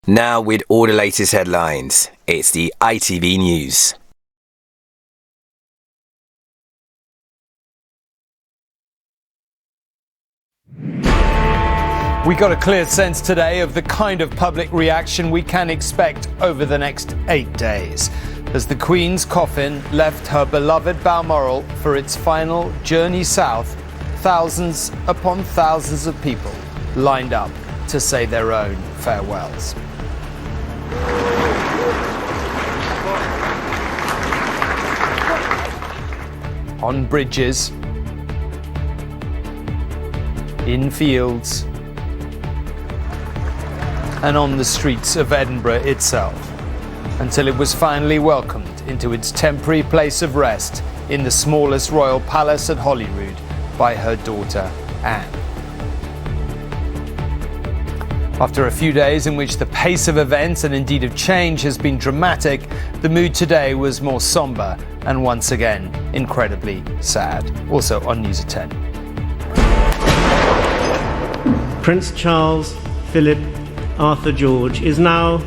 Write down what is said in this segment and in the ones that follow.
Now with all the latest headlines, it's the ITV News. We got a clear sense today of the kind of public reaction we can expect over the next 8 days, as the Queen's coffin left her beloved Balmoral for its final journey south. Thousands upon thousands of people lined up to say their own farewells. On bridges, in fields, and on the streets of Edinburgh itself, until it was finally welcomed into its temporary place of rest in the smallest royal palace at Holyrood by her daughter Anne. After a few days in which the pace of events and indeed of change has been dramatic, the mood today was more sombre and once again incredibly sad. Also on News at 10. Prince Charles Philip Arthur George is now,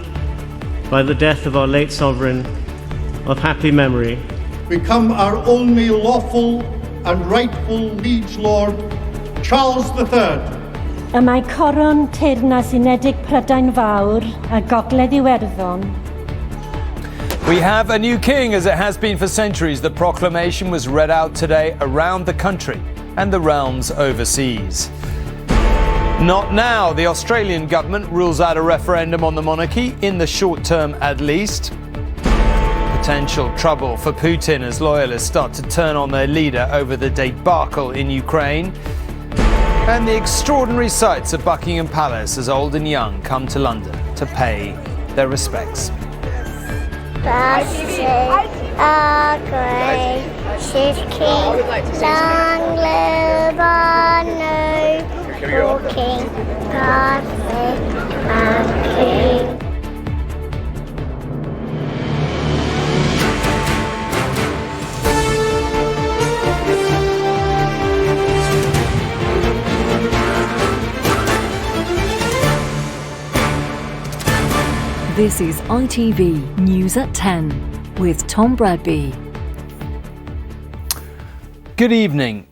by the death of our late sovereign, of happy memory, become our only lawful and rightful liege lord, Charles III. Y mae coron Teyrnas Unedig Prydain Fawr a Gogledd Iwerddon. We have a new king, as it has been for centuries. The proclamation was read out today around the country and the realms overseas. Not now. The Australian government rules out a referendum on the monarchy, in the short term at least. Potential trouble for Putin as loyalists start to turn on their leader over the debacle in Ukraine. And the extraordinary sights of Buckingham Palace as old and young come to London to pay their respects. Blessed are gracious King, long live our noble King, perfect and King. This is ITV News at 10 with Tom Bradby. Good evening.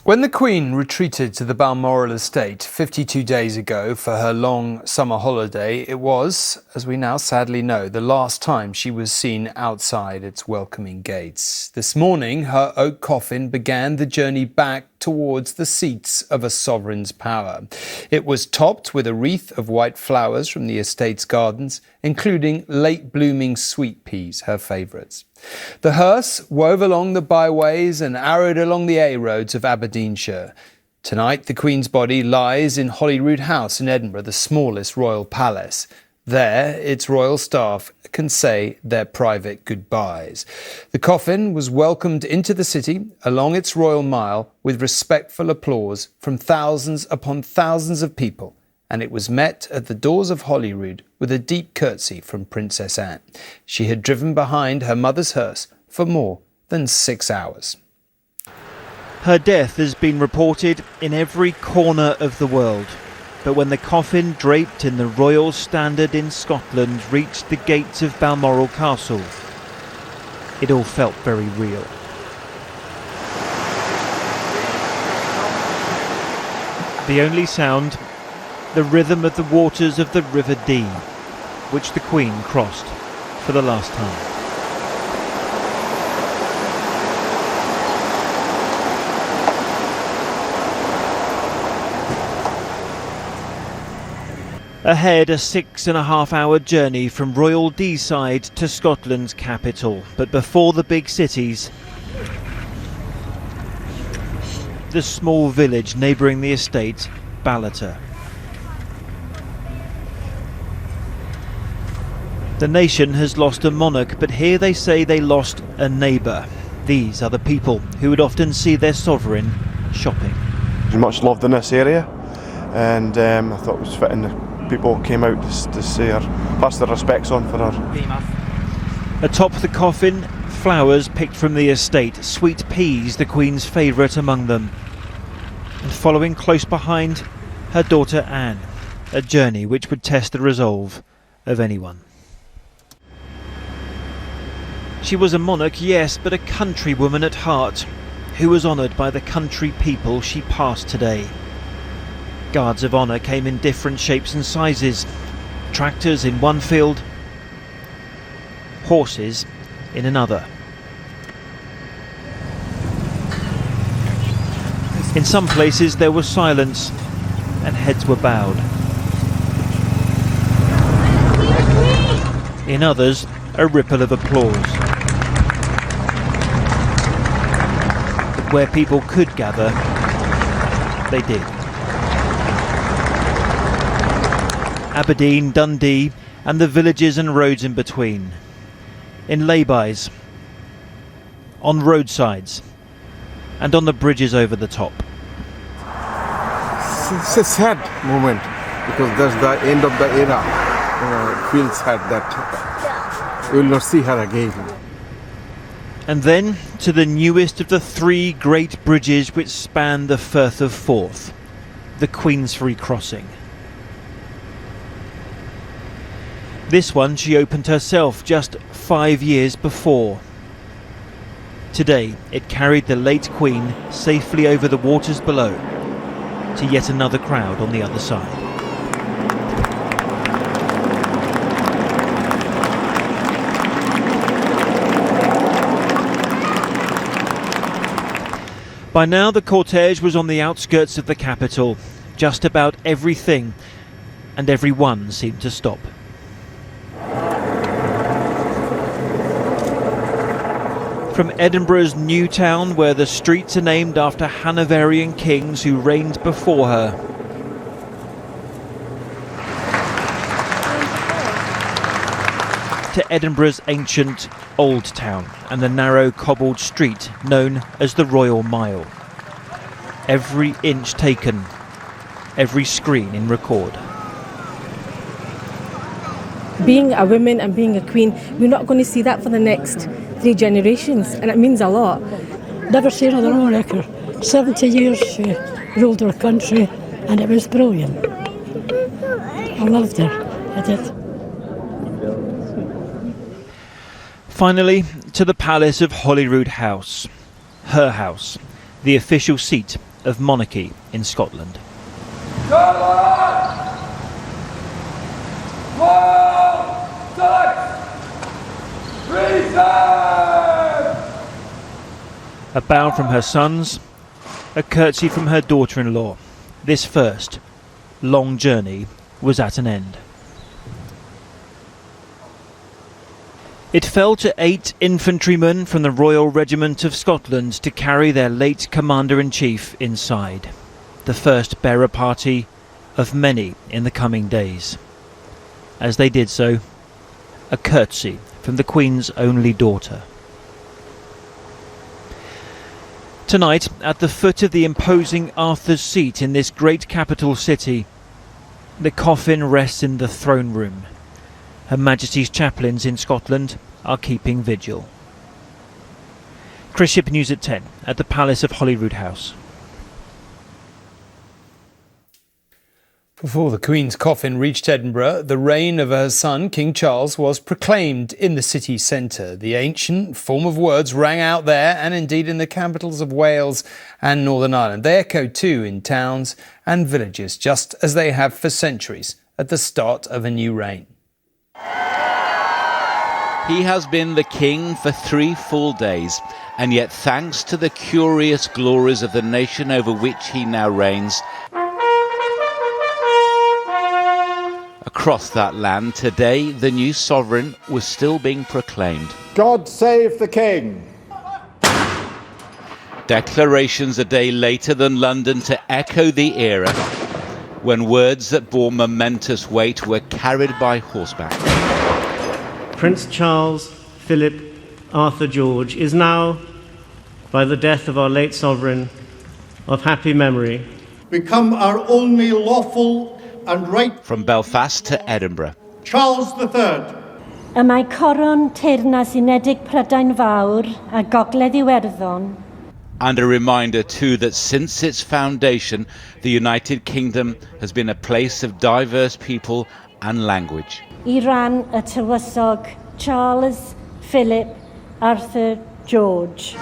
When the Queen retreated to the Balmoral estate 52 days ago for her long summer holiday, it was, as we now sadly know, the last time she was seen outside its welcoming gates. This morning, her oak coffin began the journey back towards the seats of a sovereign's power. It was topped with a wreath of white flowers from the estate's gardens, including late-blooming sweet peas, her favourites. The hearse wove along the byways and arrowed along the A-roads of Aberdeenshire. Tonight, the Queen's body lies in Holyrood House in Edinburgh, the smallest royal palace. There, its royal staff can say their private goodbyes. The coffin was welcomed into the city along its royal mile with respectful applause from thousands upon thousands of people, and it was met at the doors of Holyrood with a deep curtsy from Princess Anne. She had driven behind her mother's hearse for more than 6 hours. Her death has been reported in every corner of the world. But when the coffin draped in the royal standard in Scotland reached the gates of Balmoral Castle, it all felt very real. The only sound, the rhythm of the waters of the River Dee, which the Queen crossed for the last time. Ahead, a 6.5-hour journey from Royal Deeside to Scotland's capital. But before the big cities, the small village neighbouring the estate, Ballater. The nation has lost a monarch, but here they say they lost a neighbour. These are the people who would often see their sovereign shopping. Much loved in this area, and I thought it was fitting that people came out to say her, pass their respects on for her. Atop the coffin, flowers picked from the estate, sweet peas the Queen's favourite among them. And following close behind, her daughter Anne, a journey which would test the resolve of anyone. She was a monarch, yes, but a countrywoman at heart, who was honoured by the country people she passed today. Guards of honour came in different shapes and sizes. Tractors in one field, horses in another. In some places there was silence and heads were bowed. In others, a ripple of applause. But where people could gather, they did. Aberdeen, Dundee, and the villages and roads in between. In lay-bys, on roadsides, and on the bridges over the top. It's a sad moment because that's the end of the era. It feels sad that we will not see her again. And then to the newest of the 3 great bridges which span the Firth of Forth, the Queensferry Crossing. This one she opened herself just 5 years before. Today it carried the late Queen safely over the waters below to yet another crowd on the other side. By now the cortege was on the outskirts of the capital. Just about everything and everyone seemed to stop. From Edinburgh's New Town, where the streets are named after Hanoverian kings who reigned before her, to Edinburgh's ancient Old Town and the narrow cobbled street known as the Royal Mile. Every inch taken, every screen in record. Being a woman and being a queen, we're not going to see that for the next 3 generations, and it means a lot. Never seen her on record. 70 years she ruled our country, and it was brilliant. I loved her, I did. Finally, to the palace of Holyrood House, her house, the official seat of monarchy in Scotland. A bow from her sons, a curtsy from her daughter-in-law. This first long journey was at an end. It fell to 8 infantrymen from the Royal Regiment of Scotland to carry their late Commander-in-Chief inside. The first bearer party of many in the coming days. As they did so, a curtsy from the Queen's only daughter. Tonight, at the foot of the imposing Arthur's Seat in this great capital city, the coffin rests in the throne room. Her Majesty's chaplains in Scotland are keeping vigil. Chris Ship, News at 10 at the Palace of Holyrood House. Before the Queen's coffin reached Edinburgh, the reign of her son, King Charles, was proclaimed in the city centre. The ancient form of words rang out there and indeed in the capitals of Wales and Northern Ireland. They echoed too in towns and villages, just as they have for centuries at the start of a new reign. He has been the king for 3 full days, and yet thanks to the curious glories of the nation over which he now reigns, across that land today, the new sovereign was still being proclaimed. God save the King! Declarations a day later than London to echo the era when words that bore momentous weight were carried by horseback. Prince Charles, Philip, Arthur George is now, by the death of our late sovereign, of happy memory, become our only lawful and right. From Belfast to Edinburgh. Charles III. Y mae coron Teyrnas Unedig Prydain Fawr a Gogledd Iwerddon. And a reminder too that since its foundation, the United Kingdom has been a place of diverse people and language. i ran y tywysog Charles, Philip, Arthur, George.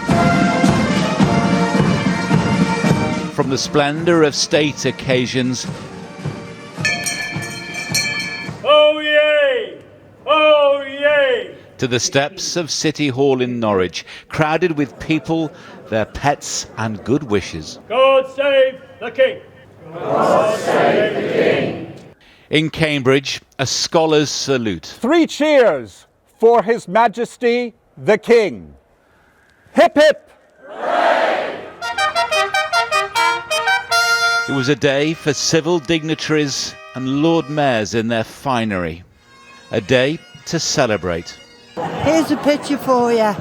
From the splendour of state occasions, oh yay! Oh yay! to the steps of City Hall in Norwich, crowded with people, their pets and good wishes. God save the King! God save the King! In Cambridge, a scholar's salute. 3 cheers for His Majesty the King. Hip hip! Hooray! It was a day for civil dignitaries and Lord Mayors in their finery. A day to celebrate. Here's a picture for you.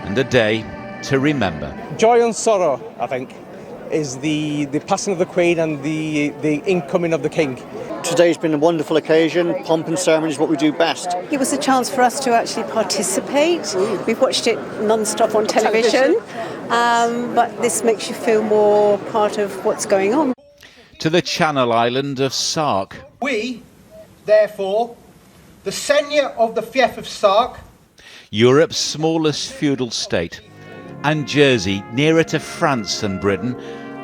And a day to remember. Joy and sorrow, I think, is the passing of the Queen and the incoming of the King. Today's been a wonderful occasion. Pomp and ceremony is what we do best. It was a chance for us to actually participate. We've watched it non-stop on television, but this makes you feel more part of what's going on. To the Channel Island of Sark. We, therefore, the seigneur of the fief of Sark, Europe's smallest feudal state, and Jersey, nearer to France than Britain,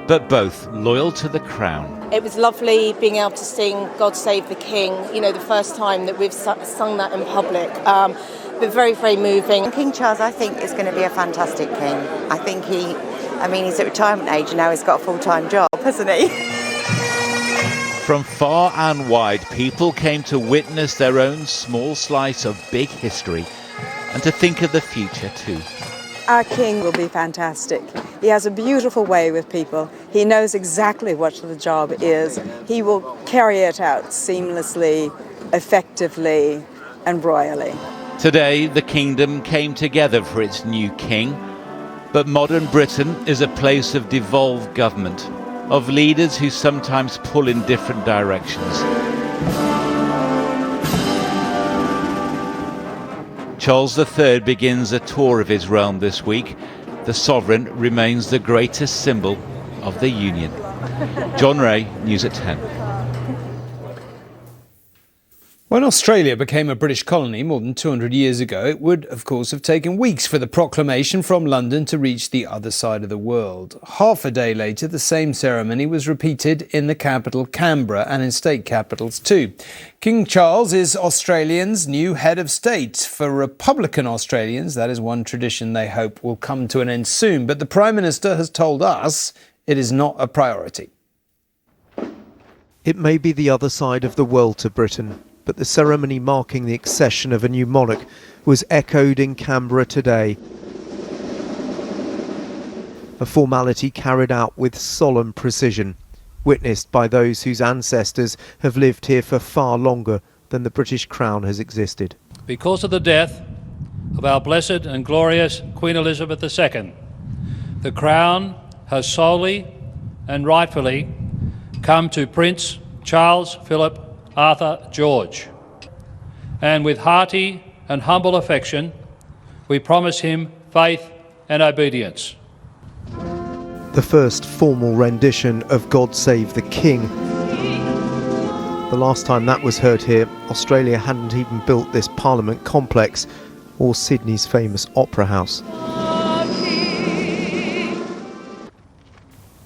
but both loyal to the crown. It was lovely being able to sing God Save the King, you know, the first time that we've sung that in public. But very, very moving. King Charles, I think, is going to be a fantastic king. I think he's at retirement age and now he's got a full-time job, hasn't he? From far and wide, people came to witness their own small slice of big history and to think of the future too. Our king will be fantastic. He has a beautiful way with people. He knows exactly what the job is. He will carry it out seamlessly, effectively, and royally. Today, the kingdom came together for its new king, but modern Britain is a place of devolved government, of leaders who sometimes pull in different directions. Charles III begins a tour of his realm this week. The sovereign remains the greatest symbol of the Union. John Ray, News at 10. When Australia became a British colony more than 200 years ago, it would, of course, have taken weeks for the proclamation from London to reach the other side of the world. Half a day later, the same ceremony was repeated in the capital, Canberra, and in state capitals too. King Charles is Australians' new head of state. For Republican Australians, that is one tradition they hope will come to an end soon. But the Prime Minister has told us it is not a priority. It may be the other side of the world to Britain, but the ceremony marking the accession of a new monarch was echoed in Canberra today. A formality carried out with solemn precision, witnessed by those whose ancestors have lived here for far longer than the British Crown has existed. Because of the death of our blessed and glorious Queen Elizabeth II, the Crown has solely and rightfully come to Prince Charles Philip Arthur George, and with hearty and humble affection we promise him faith and obedience. The first formal rendition of God Save the King. The last time that was heard here, Australia hadn't even built this Parliament complex or Sydney's famous Opera House.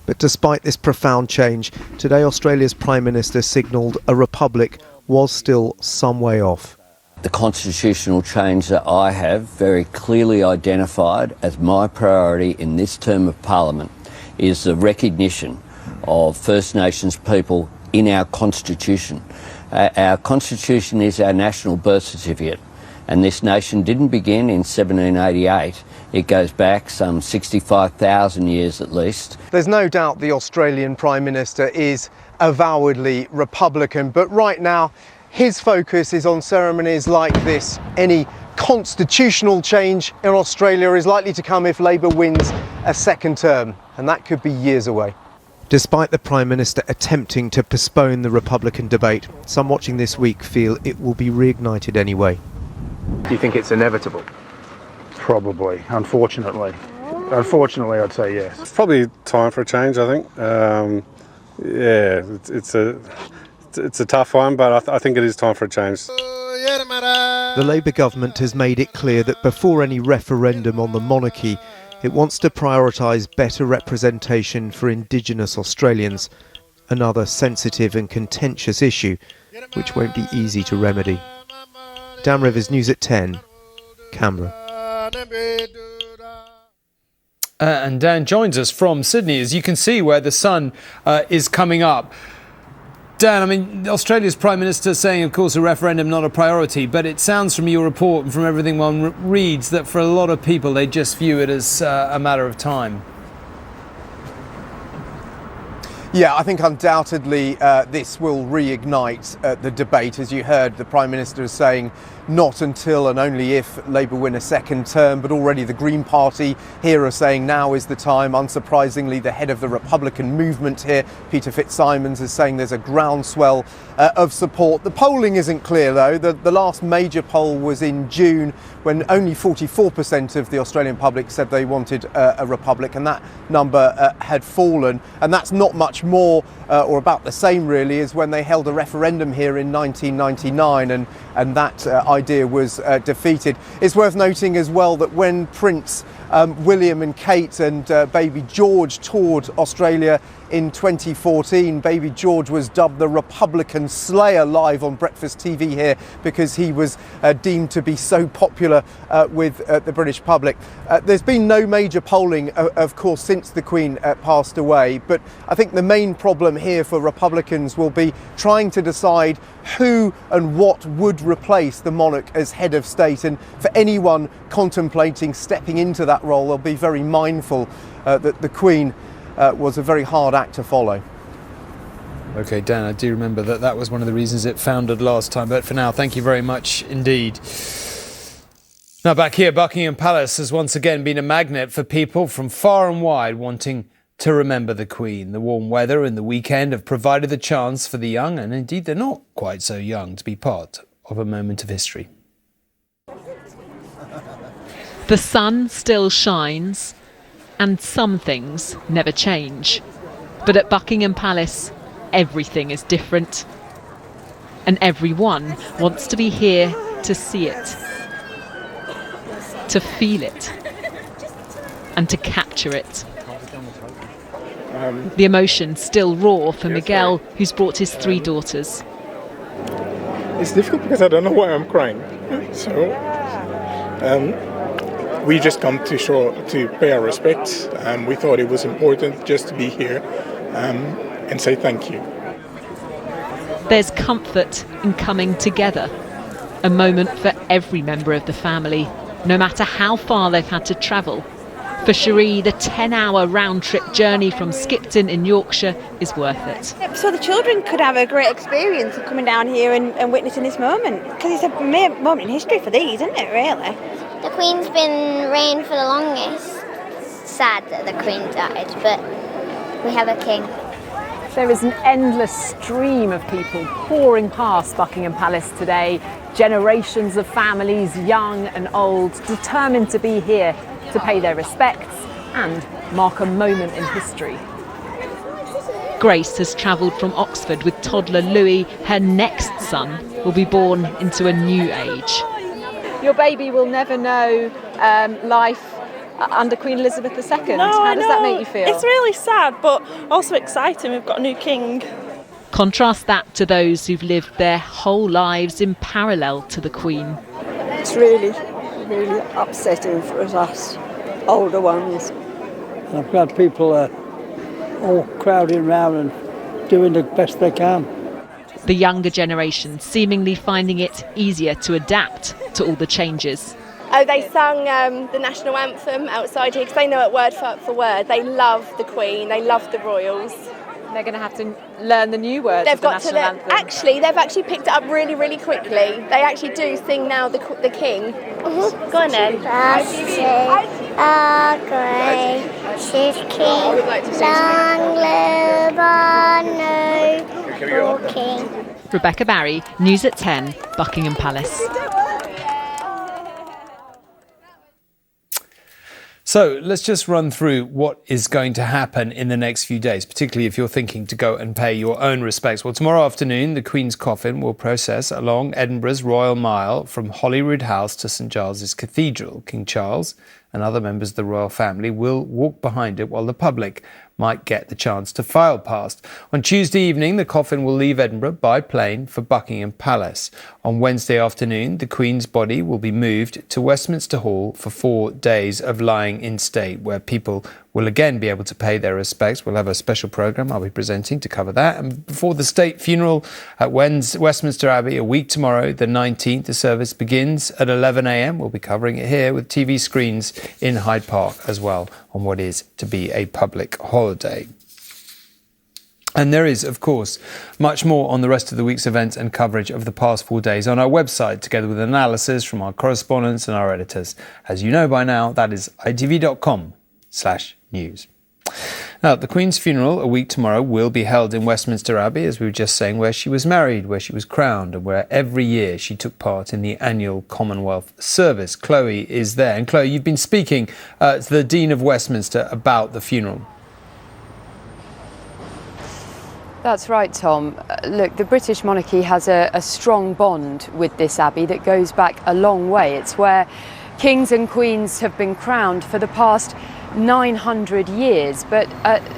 But despite this profound change, today Australia's Prime Minister signalled a republic was still some way off. The constitutional change that I have very clearly identified as my priority in this term of Parliament is the recognition of First Nations people in our Constitution. Our Constitution is our national birth certificate, and this nation didn't begin in 1788. It goes back some 65,000 years at least. There's no doubt the Australian Prime Minister is avowedly Republican, but right now his focus is on ceremonies like this. Any constitutional change in Australia is likely to come if Labour wins a second term, and that could be years away. Despite the Prime Minister attempting to postpone the Republican debate, some watching this week feel it will be reignited anyway. Do you think it's inevitable? Probably, unfortunately. Unfortunately, I'd say yes. It's probably time for a change, I think. It's it's a tough one, but I think it is time for a change. The Labour government has made it clear that before any referendum on the monarchy, it wants to prioritise better representation for Indigenous Australians, another sensitive and contentious issue which won't be easy to remedy. Dan Rivers, News at 10, Canberra. And Dan joins us from Sydney, as you can see where the sun is coming up. Dan, I mean, Australia's Prime Minister saying, of course, a referendum not a priority, but it sounds from your report and from everything one reads that for a lot of people they just view it as a matter of time. Yeah, I think undoubtedly this will reignite the debate. As you heard, the Prime Minister is saying not until and only if Labour win a second term, but already the Green Party here are saying now is the time. Unsurprisingly, the head of the Republican movement here, Peter Fitzsimons, is saying there's a groundswell of support. The polling isn't clear though. The last major poll was in June when only 44% of the Australian public said they wanted a republic, and that number had fallen, and that's not much more or about the same really as when they held a referendum here in 1999 and that idea was defeated. It's worth noting as well that when Prince William and Kate and baby George toured Australia in 2014, baby George was dubbed the Republican Slayer live on Breakfast TV here because he was deemed to be so popular with the British public. There's been no major polling, of course, since the Queen passed away, but I think the main problem here for Republicans will be trying to decide who and what would replace the monarch as head of state, and for anyone contemplating stepping into that role, they'll be very mindful that the Queen was a very hard act to follow. OK, Dan, I do remember that was one of the reasons it foundered last time, but for now, thank you very much indeed. Now back here, Buckingham Palace has once again been a magnet for people from far and wide wanting to remember the Queen. The warm weather and the weekend have provided the chance for the young, and indeed they're not quite so young, to be part of a moment of history. The sun still shines, and some things never change. But at Buckingham Palace, everything is different. And everyone wants to be here to see it, to feel it, and to capture it. The emotion still raw for Miguel, who's brought his 3 daughters. It's difficult because I don't know why I'm crying. So we just come to pay our respects. We thought it was important just to be here and say thank you. There's comfort in coming together, a moment for every member of the family, no matter how far they've had to travel. For Cherie, the 10-hour round-trip journey from Skipton in Yorkshire is worth it. So the children could have a great experience of coming down here and witnessing this moment, because it's a moment in history for these, isn't it, really? The Queen's been reigning for the longest. It's sad that the Queen died, but we have a king. There is an endless stream of people pouring past Buckingham Palace today. Generations of families, young and old, determined to be here to pay their respects and mark a moment in history. Grace has travelled from Oxford with toddler Louis. Her next son will be born into a new age. Your baby will never know life under Queen Elizabeth II. No, How does that make you feel? It's really sad, but also exciting. We've got a new king. Contrast that to those who've lived their whole lives in parallel to the Queen. It's really upsetting for us older ones. I'm glad people are all crowding around and doing the best they can. The younger generation seemingly finding it easier to adapt to all the changes. Oh, they sung the national anthem outside here because they know it word for word. They love the Queen, they love the royals. They're going to have to learn the new words of the national anthem. Actually, they've actually picked it up really quickly. They actually do sing now the King. Mm-hmm. Go on then. Our gracious King, long live our noble King. Rebecca Barry, News at 10, Buckingham Palace. So let's just run through what is going to happen in the next few days, particularly if you're thinking to go and pay your own respects. Well, tomorrow afternoon, the Queen's coffin will process along Edinburgh's Royal Mile from Holyrood House to St Giles's Cathedral. King Charles and other members of the royal family will walk behind it while the public might get the chance to file past. On Tuesday evening, the coffin will leave Edinburgh by plane for Buckingham Palace. On Wednesday afternoon, the Queen's body will be moved to Westminster Hall for 4 days of lying in state, where people will again be able to pay their respects. We'll have a special programme I'll be presenting to cover that. And before the state funeral at Westminster Abbey, a week tomorrow, the 19th, the service begins at 11 a.m. We'll be covering it here with TV screens in Hyde Park as well on what is to be a public holiday. And there is, of course, much more on the rest of the week's events and coverage of the past 4 days on our website, together with analysis from our correspondents and our editors. As you know by now, that is itv.com/news. Now, the Queen's funeral a week tomorrow will be held in Westminster Abbey, as we were just saying, where she was married, where she was crowned, and where every year she took part in the annual Commonwealth service. Chloe is there. And Chloe, you've been speaking to the Dean of Westminster about the funeral. That's right, Tom. Look, the British monarchy has a strong bond with this abbey that goes back a long way. It's where kings and queens have been crowned for the past 900 years, but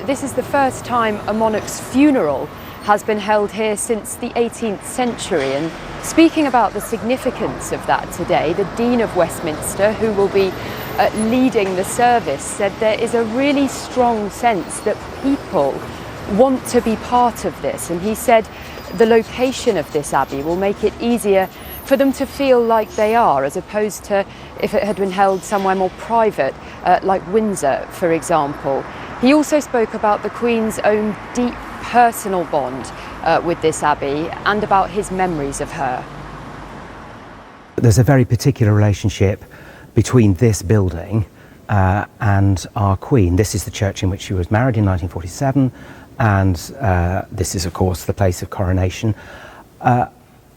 this is the first time a monarch's funeral has been held here since the 18th century. And speaking about the significance of that today, the Dean of Westminster, who will be leading the service, said there is a really strong sense that people want to be part of this. And he said the location of this abbey will make it easier for them to feel like they are, as opposed to if it had been held somewhere more private, like Windsor, for example. He also spoke about the Queen's own deep personal bond with this abbey and about his memories of her. There's a very particular relationship between this building and our Queen. This is the church in which she was married in 1947, and this is, of course, the place of coronation.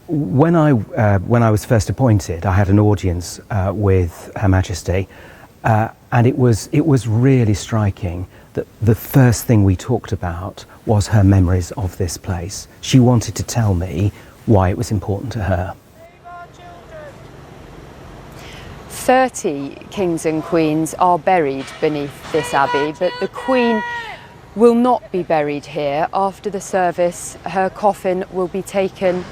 When I was first appointed, I had an audience with Her Majesty, and it was really striking that the first thing we talked about was her memories of this place. She wanted to tell me why it was important to her. 30 kings and queens are buried beneath this abbey, but the Queen will not be buried here. After the service, her coffin will be taken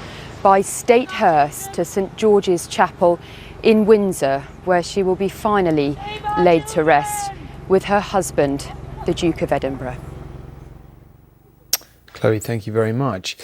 by state hearse to St George's Chapel in Windsor, where she will be finally laid to rest with her husband, the Duke of Edinburgh. Chloe, thank you very much.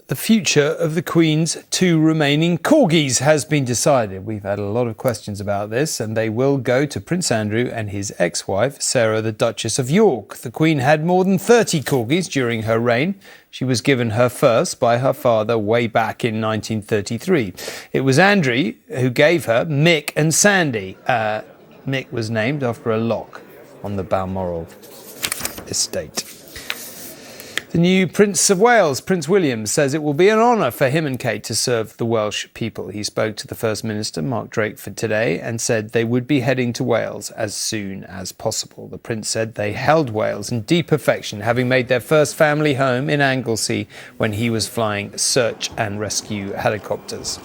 The future of the Queen's 2 remaining corgis has been decided. We've had a lot of questions about this, and they will go to Prince Andrew and his ex-wife, Sarah, the Duchess of York. The Queen had more than 30 corgis during her reign. She was given her first by her father way back in 1933. It was Andrew who gave her Mick and Sandy. Mick was named after a loch on the Balmoral estate. The new Prince of Wales, Prince William, says it will be an honour for him and Kate to serve the Welsh people. He spoke to the First Minister, Mark Drakeford, today and said they would be heading to Wales as soon as possible. The Prince said they held Wales in deep affection, having made their first family home in Anglesey when he was flying search and rescue helicopters.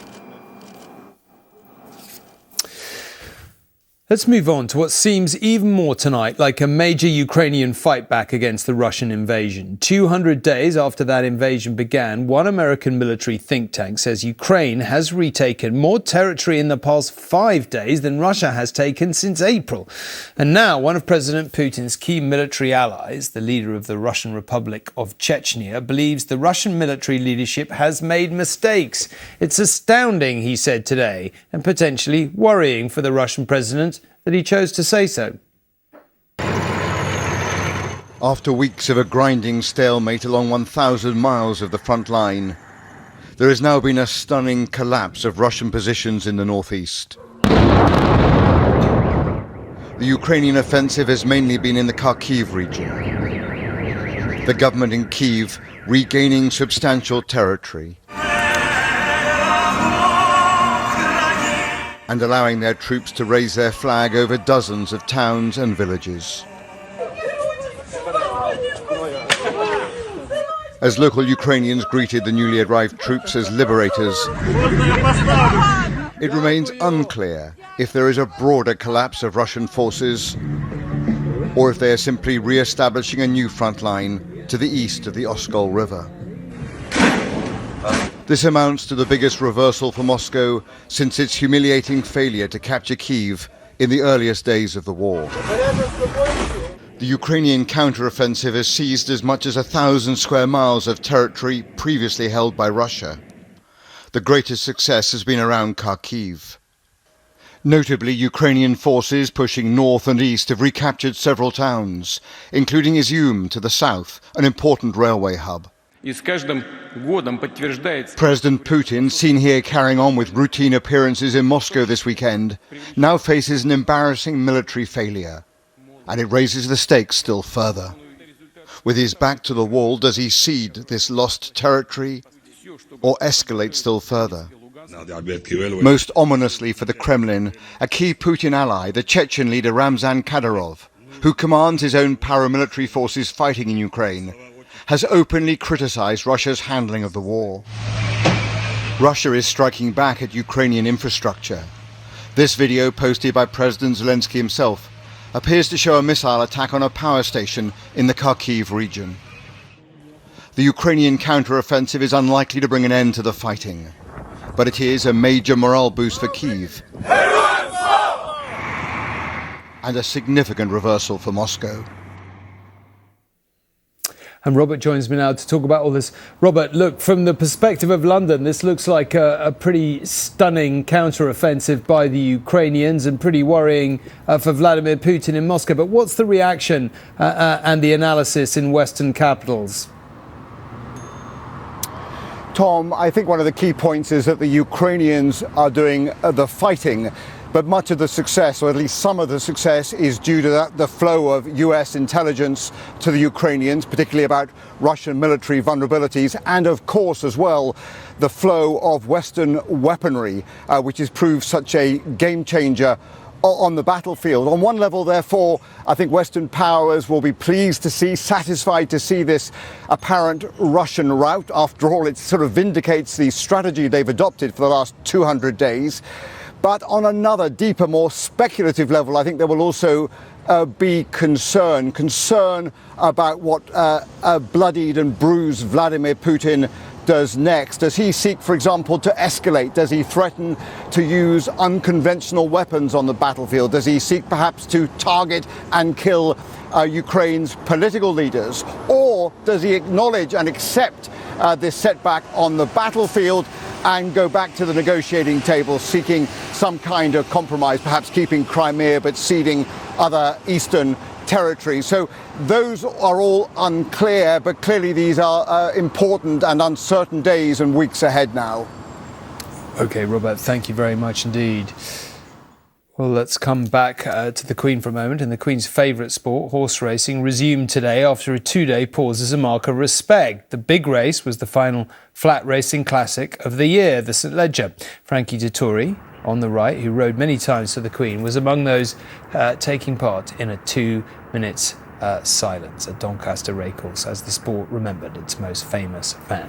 Let's move on to what seems even more tonight like a major Ukrainian fight back against the Russian invasion. 200 days after that invasion began, one American military think tank says Ukraine has retaken more territory in the past 5 days than Russia has taken since April. And now one of President Putin's key military allies, the leader of the Russian Republic of Chechnya, believes the Russian military leadership has made mistakes. It's astounding, he said today, and potentially worrying for the Russian president that he chose to say so. After weeks of a grinding stalemate along 1,000 miles of the front line, there has now been a stunning collapse of Russian positions in the northeast. The Ukrainian offensive has mainly been in the Kharkiv region. The government in Kyiv regaining substantial territory. and allowing their troops to raise their flag over dozens of towns and villages. As local Ukrainians greeted the newly arrived troops as liberators, it remains unclear if there is a broader collapse of Russian forces or if they are simply re-establishing a new front line to the east of the Oskol River. This amounts to the biggest reversal for Moscow since its humiliating failure to capture Kyiv in the earliest days of the war. The Ukrainian counter-offensive has seized as much as 1,000 square miles of territory previously held by Russia. The greatest success has been around Kharkiv. Notably, Ukrainian forces pushing north and east have recaptured several towns, including Izium to the south, an important railway hub. President Putin, seen here carrying on with routine appearances in Moscow this weekend, now faces an embarrassing military failure. And it raises the stakes still further. With his back to the wall, does he cede this lost territory or escalate still further? Most ominously for the Kremlin, a key Putin ally, the Chechen leader Ramzan Kadyrov, who commands his own paramilitary forces fighting in Ukraine, has openly criticized Russia's handling of the war. Russia is striking back at Ukrainian infrastructure. This video, posted by President Zelensky himself, appears to show a missile attack on a power station in the Kharkiv region. The Ukrainian counter-offensive is unlikely to bring an end to the fighting, but it is a major morale boost for Kyiv and a significant reversal for Moscow. And Robert joins me now to talk about all this. Robert, look, from the perspective of London, this looks like a pretty stunning counter-offensive by the Ukrainians and pretty worrying for Vladimir Putin in Moscow. But what's the reaction and the analysis in Western capitals? Tom, I think one of the key points is that the Ukrainians are doing the fighting, but much of the success, or at least some of the success, is due to the flow of US intelligence to the Ukrainians, particularly about Russian military vulnerabilities, and of course as well the flow of Western weaponry, which has proved such a game changer on the battlefield. On one level, therefore, I think Western powers will be pleased to see, satisfied to see this apparent Russian rout. After all, it sort of vindicates the strategy they've adopted for the last 200 days. But on another, deeper, more speculative level, I think there will also be concern about what a bloodied and bruised Vladimir Putin does next. Does he seek, for example, to escalate? Does he threaten to use unconventional weapons on the battlefield? Does he seek perhaps to target and kill Ukraine's political leaders? Or does he acknowledge and accept this setback on the battlefield and go back to the negotiating table, seeking some kind of compromise, perhaps keeping Crimea but ceding other eastern territory? So those are all unclear, but clearly these are important and uncertain days and weeks ahead now. OK, Robert, thank you very much indeed. Well, let's come back to the Queen for a moment. And the Queen's favourite sport, horse racing, resumed today after a two-day pause as a mark of respect. The big race was the final flat racing classic of the year, the St Leger. Frankie Dettori, on the right, who rode many times for the Queen, was among those taking part in a 2 minutes silence at Doncaster Racecourse as the sport remembered its most famous fan.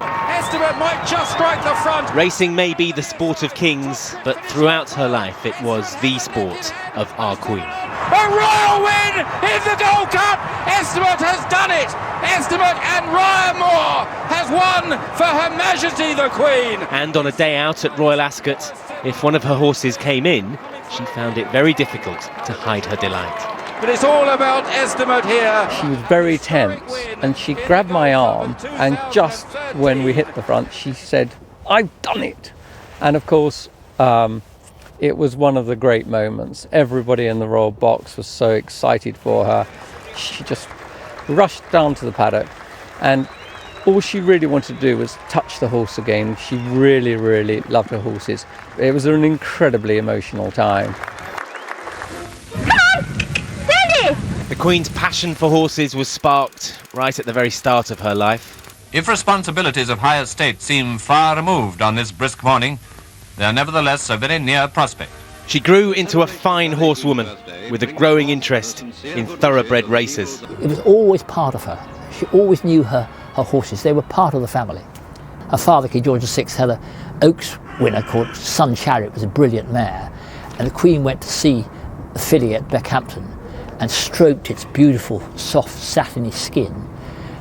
Estimate might just strike the front. Racing may be the sport of kings, but throughout her life it was the sport of our Queen. A royal win in the Gold Cup! Estimate has done it! Estimate and Ryan Moore has won for Her Majesty the Queen! And on a day out at Royal Ascot, if one of her horses came in, she found it very difficult to hide her delight. But it's all about Estimate here. She was very tense and she grabbed my arm, and just when we hit the front she said, "I've done it." And of course it was one of the great moments. Everybody in the royal box was so excited for her. She just rushed down to the paddock and all she really wanted to do was touch the horse again. She really, really loved her horses. It was an incredibly emotional time. The Queen's passion for horses was sparked right at the very start of her life. If responsibilities of high estate seem far removed on this brisk morning, they are nevertheless a very near prospect. She grew into a fine horsewoman with a growing interest in thoroughbred races. It was always part of her. She always knew her horses. They were part of the family. Her father, King George VI, had an Oaks winner called Sun Chariot. It was a brilliant mare. And the Queen went to see the filly at Beckhampton and stroked its beautiful, soft, satiny skin.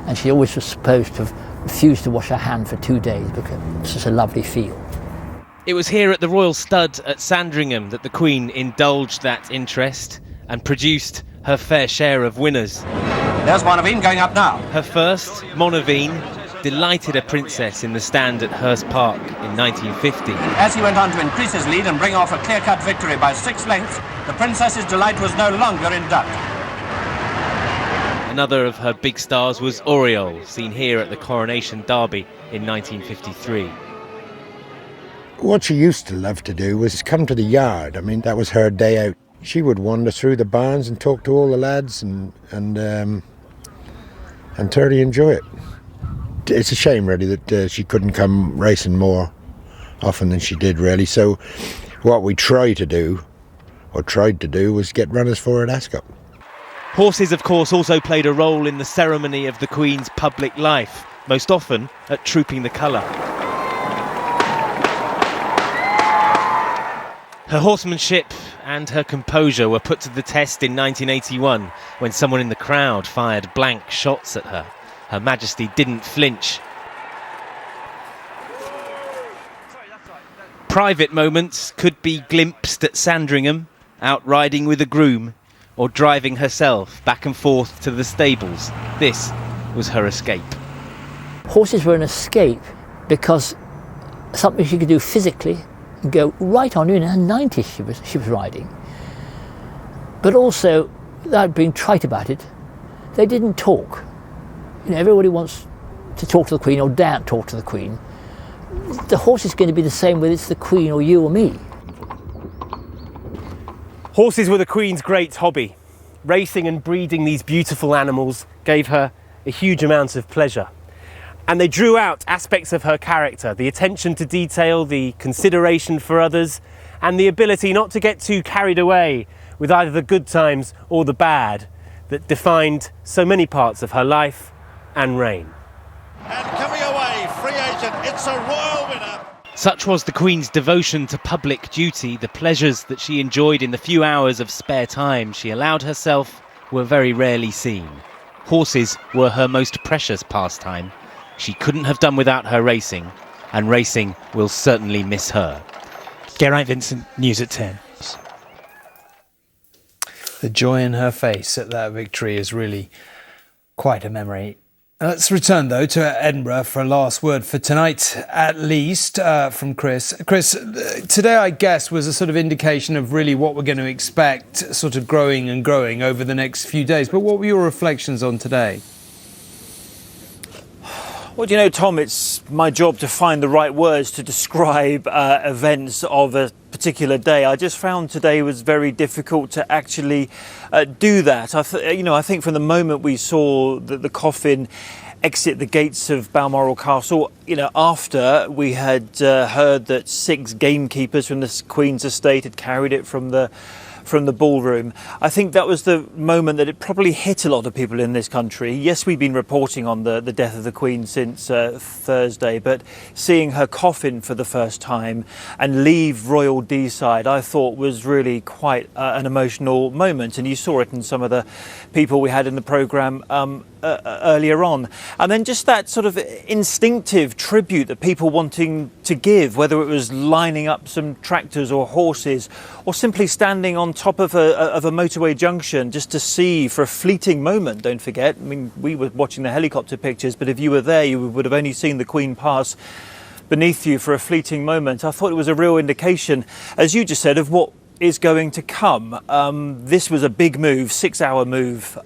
And she always was supposed to have refused to wash her hand for 2 days because it was such a lovely feel. It was here at the Royal Stud at Sandringham that the Queen indulged that interest and produced her fair share of winners. There's Monaveen going up now. Her first, Monaveen, delighted a princess in the stand at Hurst Park in 1950. As he went on to increase his lead and bring off a clear-cut victory by 6 lengths, the princess's delight was no longer in doubt. Another of her big stars was Oriole, seen here at the Coronation Derby in 1953. What she used to love to do was come to the yard. I mean, that was her day out. She would wander through the barns and talk to all the lads and thoroughly enjoy it. It's a shame, really, that she couldn't come racing more often than she did, really. So what we tried to do, was get runners for her at Ascot. Horses, of course, also played a role in the ceremony of the Queen's public life, most often at Trooping the Colour. Her horsemanship and her composure were put to the test in 1981 when someone in the crowd fired blank shots at her. Her Majesty didn't flinch. Private moments could be glimpsed at Sandringham, out riding with a groom, or driving herself back and forth to the stables. This was her escape. Horses were an escape because something she could do physically and go right on in her 90s she was riding. But also, without being trite about it, they didn't talk. You know, everybody wants to talk to the Queen or daren't talk to the Queen. The horse is going to be the same whether it's the Queen or you or me. Horses were the Queen's great hobby. Racing and breeding these beautiful animals gave her a huge amount of pleasure. And they drew out aspects of her character, the attention to detail, the consideration for others, and the ability not to get too carried away with either the good times or the bad that defined so many parts of her life and reign. And coming away, free agent, it's a royal winner. Such was the Queen's devotion to public duty. The pleasures that she enjoyed in the few hours of spare time she allowed herself were very rarely seen. Horses were her most precious pastime. She couldn't have done without her racing, and racing will certainly miss her. Geraint Vincent, News at 10. The joy in her face at that victory is really quite a memory. Let's return, though, to Edinburgh for a last word for tonight, at least, from Chris. Chris, today, I guess, was a sort of indication of really what we're going to expect, sort of growing and growing over the next few days. But what were your reflections on today? Well, do you know, Tom, it's my job to find the right words to describe events of a particular day. I just found today was very difficult to actually do that. I think from the moment we saw the coffin exit the gates of Balmoral Castle, after we had heard that 6 gamekeepers from the Queen's estate had carried it from the ballroom. I think that was the moment that it probably hit a lot of people in this country. Yes, we've been reporting on the death of the Queen since Thursday, but seeing her coffin for the first time and leave Royal Deeside, I thought was really quite an emotional moment. And you saw it in some of the people we had in the programme earlier on. And then just that sort of instinctive tribute that people wanting to give, whether it was lining up some tractors or horses or simply standing on top of a motorway junction just to see for a fleeting moment. Don't forget, I mean, we were watching the helicopter pictures, but if you were there, you would have only seen the Queen pass beneath you for a fleeting moment. I thought it was a real indication, as you just said, of what is going to come. This was a big move, 6-hour move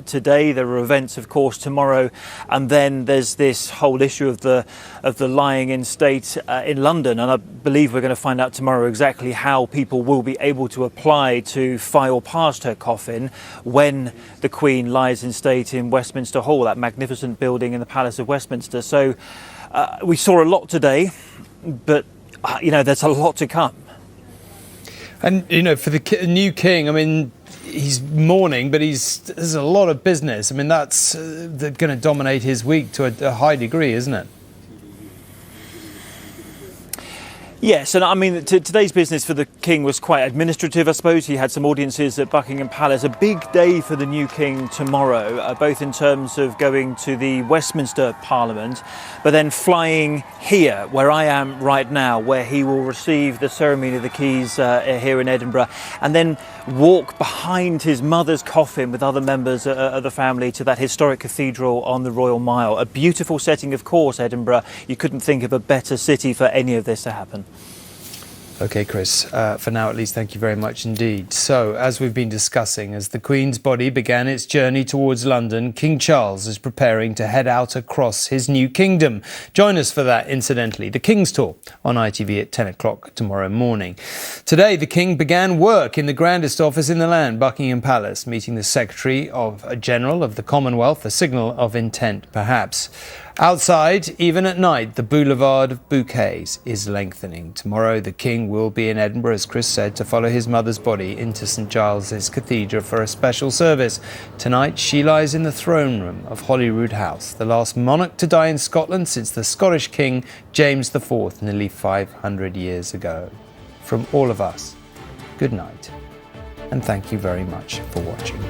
today. There are events, of course, tomorrow, and then there's this whole issue of the lying in state in London. And I believe we're going to find out tomorrow exactly how people will be able to apply to file past her coffin when the Queen lies in state in Westminster Hall, that magnificent building in the Palace of Westminster. So we saw a lot today, but there's a lot to come. And, for the new king, I mean, he's mourning, but there's a lot of business. I mean, that's going to dominate his week to a high degree, isn't it? Yes, and I mean, today's business for the king was quite administrative, I suppose. He had some audiences at Buckingham Palace. A big day for the new king tomorrow, both in terms of going to the Westminster Parliament, but then flying here, where I am right now, where he will receive the ceremony of the keys here in Edinburgh, and then walk behind his mother's coffin with other members of the family to that historic cathedral on the Royal Mile. A beautiful setting, of course, Edinburgh. You couldn't think of a better city for any of this to happen. OK, Chris, for now at least, thank you very much indeed. So, as we've been discussing, as the Queen's body began its journey towards London, King Charles is preparing to head out across his new kingdom. Join us for that, incidentally, the King's Tour on ITV at 10 o'clock tomorrow morning. Today, the King began work in the grandest office in the land, Buckingham Palace, meeting the Secretary General of the Commonwealth, a signal of intent, perhaps. Outside, even at night, the boulevard of bouquets is lengthening. Tomorrow, the King will be in Edinburgh, as Chris said, to follow his mother's body into St Giles's Cathedral for a special service. Tonight, she lies in the throne room of Holyrood House, the last monarch to die in Scotland since the Scottish King James IV nearly 500 years ago. From all of us, good night, and thank you very much for watching.